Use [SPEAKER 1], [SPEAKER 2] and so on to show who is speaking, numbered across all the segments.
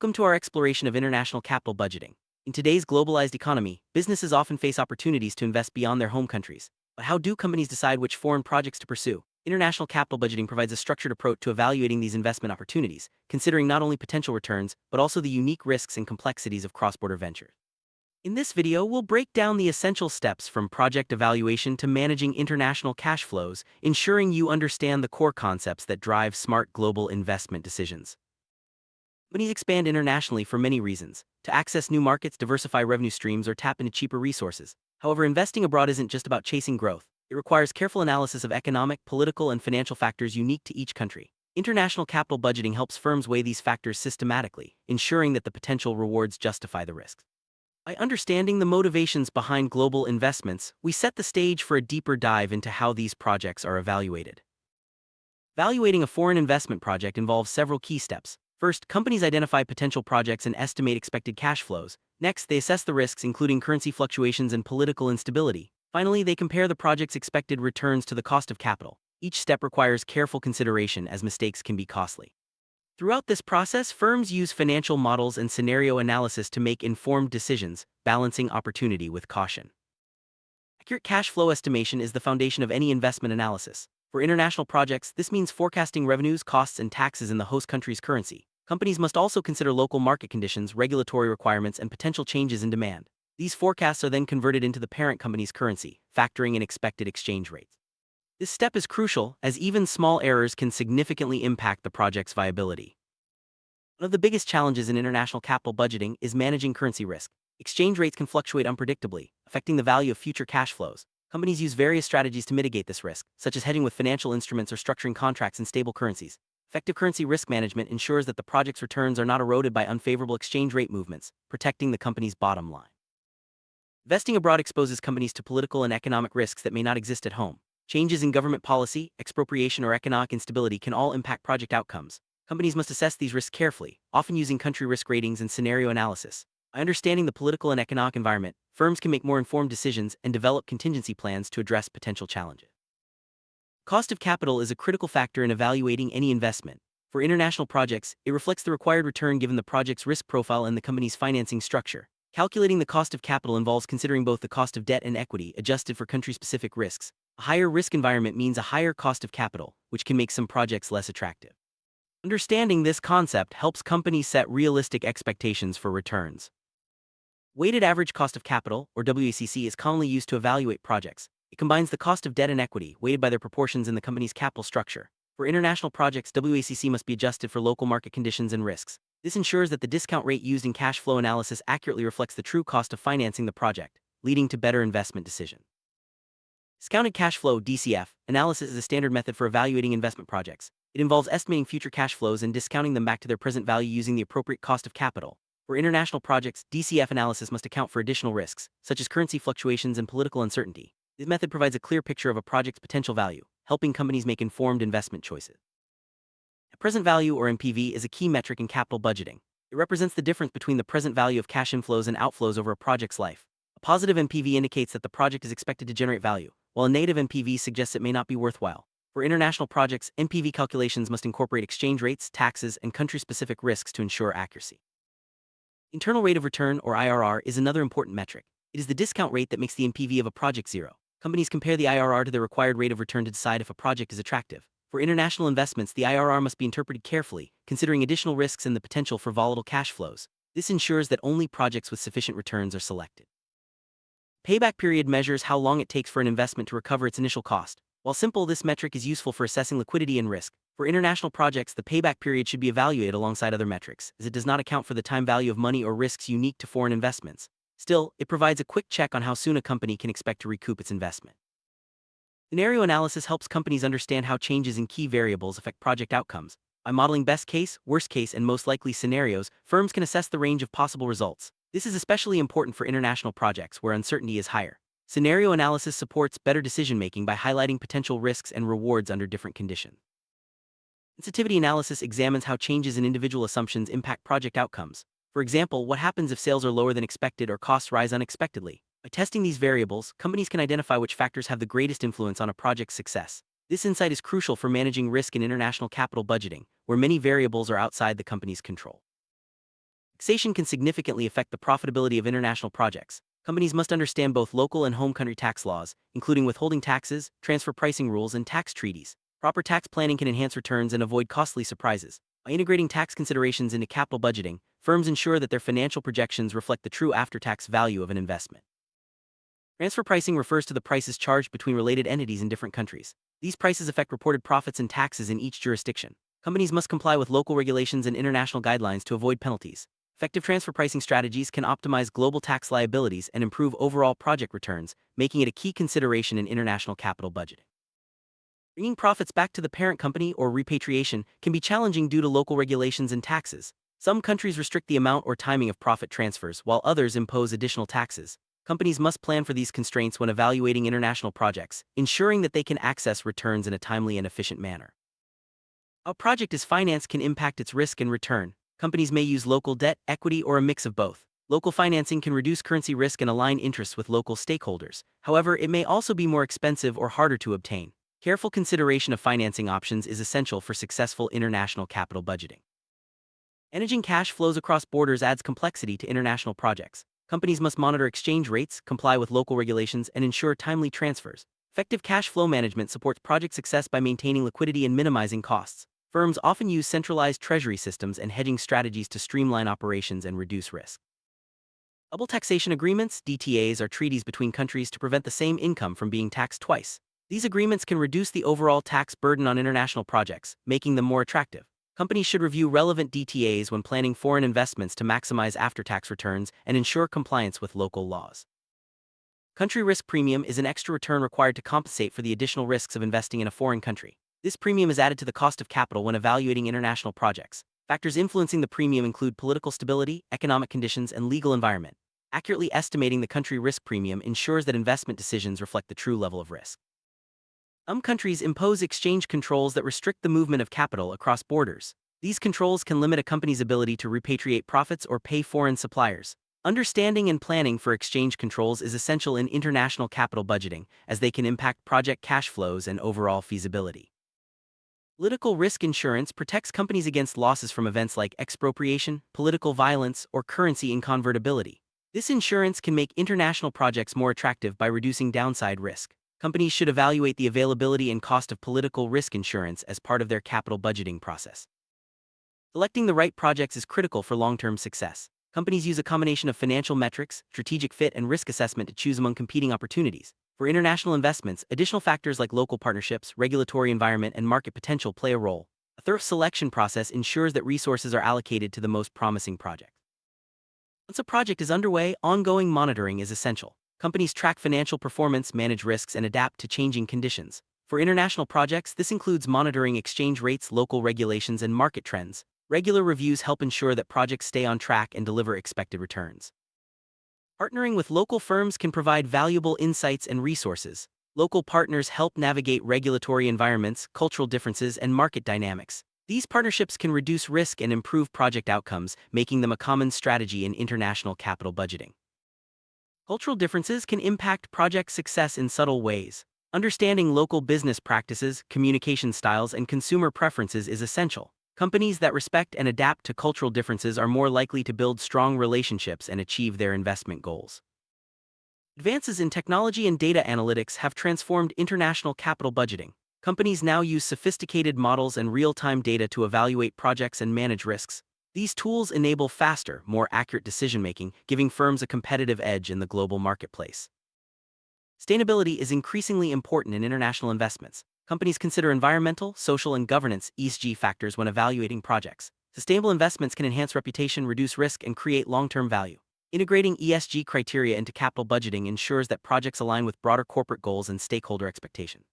[SPEAKER 1] Welcome to our exploration of international capital budgeting. In today's globalized economy, businesses often face opportunities to invest beyond their home countries. But how do companies decide which foreign projects to pursue? International capital budgeting provides a structured approach to evaluating these investment opportunities, considering not only potential returns, but also the unique risks and complexities of cross-border ventures. In this video, we'll break down the essential steps from project evaluation to managing international cash flows, ensuring you understand the core concepts that drive smart global investment decisions. Companies expand internationally for many reasons: to access new markets, diversify revenue streams, or tap into cheaper resources. However, investing abroad isn't just about chasing growth. It requires careful analysis of economic, political, and financial factors unique to each country. International capital budgeting helps firms weigh these factors systematically, ensuring that the potential rewards justify the risks. By understanding the motivations behind global investments, we set the stage for a deeper dive into how these projects are evaluated. Evaluating a foreign investment project involves several key steps. First, companies identify potential projects and estimate expected cash flows. Next, they assess the risks, including currency fluctuations and political instability. Finally, they compare the project's expected returns to the cost of capital. Each step requires careful consideration, as mistakes can be costly. Throughout this process, firms use financial models and scenario analysis to make informed decisions, balancing opportunity with caution. Accurate cash flow estimation is the foundation of any investment analysis. For international projects, this means forecasting revenues, costs, and taxes in the host country's currency. Companies must also consider local market conditions, regulatory requirements, and potential changes in demand. These forecasts are then converted into the parent company's currency, factoring in expected exchange rates. This step is crucial, as even small errors can significantly impact the project's viability. One of the biggest challenges in international capital budgeting is managing currency risk. Exchange rates can fluctuate unpredictably, affecting the value of future cash flows. Companies use various strategies to mitigate this risk, such as hedging with financial instruments or structuring contracts in stable currencies. Effective currency risk management ensures that the project's returns are not eroded by unfavorable exchange rate movements, protecting the company's bottom line. Investing abroad exposes companies to political and economic risks that may not exist at home. Changes in government policy, expropriation, or economic instability can all impact project outcomes. Companies must assess these risks carefully, often using country risk ratings and scenario analysis. By understanding the political and economic environment, firms can make more informed decisions and develop contingency plans to address potential challenges. Cost of capital is a critical factor in evaluating any investment. For international projects, it reflects the required return given the project's risk profile and the company's financing structure. Calculating the cost of capital involves considering both the cost of debt and equity, adjusted for country-specific risks. A higher risk environment means a higher cost of capital, which can make some projects less attractive. Understanding this concept helps companies set realistic expectations for returns. Weighted average cost of capital, or WACC, is commonly used to evaluate projects. It combines the cost of debt and equity, weighted by their proportions in the company's capital structure. For international projects, WACC must be adjusted for local market conditions and risks. This ensures that the discount rate used in cash flow analysis accurately reflects the true cost of financing the project, leading to better investment decisions. Discounted cash flow (DCF) analysis is a standard method for evaluating investment projects. It involves estimating future cash flows and discounting them back to their present value using the appropriate cost of capital. For international projects, DCF analysis must account for additional risks, such as currency fluctuations and political uncertainty. This method provides a clear picture of a project's potential value, helping companies make informed investment choices. Present value, or NPV, is a key metric in capital budgeting. It represents the difference between the present value of cash inflows and outflows over a project's life. A positive NPV indicates that the project is expected to generate value, while a negative NPV suggests it may not be worthwhile. For international projects, NPV calculations must incorporate exchange rates, taxes, and country-specific risks to ensure accuracy. Internal rate of return, or IRR, is another important metric. It is the discount rate that makes the NPV of a project zero. Companies compare the IRR to the required rate of return to decide if a project is attractive. For international investments, the IRR must be interpreted carefully, considering additional risks and the potential for volatile cash flows. This ensures that only projects with sufficient returns are selected. Payback period measures how long it takes for an investment to recover its initial cost. While simple, this metric is useful for assessing liquidity and risk. For international projects, the payback period should be evaluated alongside other metrics, as it does not account for the time value of money or risks unique to foreign investments. Still, it provides a quick check on how soon a company can expect to recoup its investment. Scenario analysis helps companies understand how changes in key variables affect project outcomes. By modeling best case, worst case, and most likely scenarios, firms can assess the range of possible results. This is especially important for international projects where uncertainty is higher. Scenario analysis supports better decision-making by highlighting potential risks and rewards under different conditions. Sensitivity analysis examines how changes in individual assumptions impact project outcomes. For example, what happens if sales are lower than expected or costs rise unexpectedly? By testing these variables, companies can identify which factors have the greatest influence on a project's success. This insight is crucial for managing risk in international capital budgeting, where many variables are outside the company's control. Taxation can significantly affect the profitability of international projects. Companies must understand both local and home country tax laws, including withholding taxes, transfer pricing rules, and tax treaties. Proper tax planning can enhance returns and avoid costly surprises. By integrating tax considerations into capital budgeting, firms ensure that their financial projections reflect the true after-tax value of an investment. Transfer pricing refers to the prices charged between related entities in different countries. These prices affect reported profits and taxes in each jurisdiction. Companies must comply with local regulations and international guidelines to avoid penalties. Effective transfer pricing strategies can optimize global tax liabilities and improve overall project returns, making it a key consideration in international capital budgeting. Bringing profits back to the parent company or repatriation can be challenging due to local regulations and taxes. Some countries restrict the amount or timing of profit transfers, while others impose additional taxes. Companies must plan for these constraints when evaluating international projects, ensuring that they can access returns in a timely and efficient manner. How a project is financed can impact its risk and return. Companies may use local debt, equity, or a mix of both. Local financing can reduce currency risk and align interests with local stakeholders. However, it may also be more expensive or harder to obtain. Careful consideration of financing options is essential for successful international capital budgeting. Managing cash flows across borders adds complexity to international projects. Companies must monitor exchange rates, comply with local regulations, and ensure timely transfers. Effective cash flow management supports project success by maintaining liquidity and minimizing costs. Firms often use centralized treasury systems and hedging strategies to streamline operations and reduce risk. Double taxation agreements, DTAs, are treaties between countries to prevent the same income from being taxed twice. These agreements can reduce the overall tax burden on international projects, making them more attractive. Companies should review relevant DTAs when planning foreign investments to maximize after-tax returns and ensure compliance with local laws. Country risk premium is an extra return required to compensate for the additional risks of investing in a foreign country. This premium is added to the cost of capital when evaluating international projects. Factors influencing the premium include political stability, economic conditions, and legal environment. Accurately estimating the country risk premium ensures that investment decisions reflect the true level of risk. Some countries impose exchange controls that restrict the movement of capital across borders. These controls can limit a company's ability to repatriate profits or pay foreign suppliers. Understanding and planning for exchange controls is essential in international capital budgeting, as they can impact project cash flows and overall feasibility. Political risk insurance protects companies against losses from events like expropriation, political violence, or currency inconvertibility. This insurance can make international projects more attractive by reducing downside risk. Companies should evaluate the availability and cost of political risk insurance as part of their capital budgeting process. Selecting the right projects is critical for long-term success. Companies use a combination of financial metrics, strategic fit, and risk assessment to choose among competing opportunities. For international investments, additional factors like local partnerships, regulatory environment, and market potential play a role. A thorough selection process ensures that resources are allocated to the most promising projects. Once a project is underway, ongoing monitoring is essential. Companies track financial performance, manage risks, and adapt to changing conditions. For international projects, this includes monitoring exchange rates, local regulations, and market trends. Regular reviews help ensure that projects stay on track and deliver expected returns. Partnering with local firms can provide valuable insights and resources. Local partners help navigate regulatory environments, cultural differences, and market dynamics. These partnerships can reduce risk and improve project outcomes, making them a common strategy in international capital budgeting. Cultural differences can impact project success in subtle ways. Understanding local business practices, communication styles, and consumer preferences is essential. Companies that respect and adapt to cultural differences are more likely to build strong relationships and achieve their investment goals. Advances in technology and data analytics have transformed international capital budgeting. Companies now use sophisticated models and real-time data to evaluate projects and manage risks. These tools enable faster, more accurate decision-making, giving firms a competitive edge in the global marketplace. Sustainability is increasingly important in international investments. Companies consider environmental, social, and governance (ESG) factors when evaluating projects. Sustainable investments can enhance reputation, reduce risk, and create long-term value. Integrating ESG criteria into capital budgeting ensures that projects align with broader corporate goals and stakeholder expectations.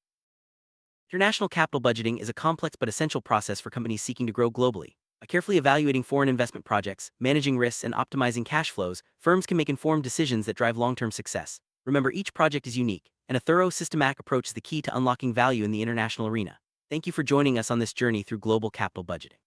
[SPEAKER 1] International capital budgeting is a complex but essential process for companies seeking to grow globally. By carefully evaluating foreign investment projects, managing risks, and optimizing cash flows, firms can make informed decisions that drive long-term success. Remember, each project is unique, and a thorough, systematic approach is the key to unlocking value in the international arena. Thank you for joining us on this journey through global capital budgeting.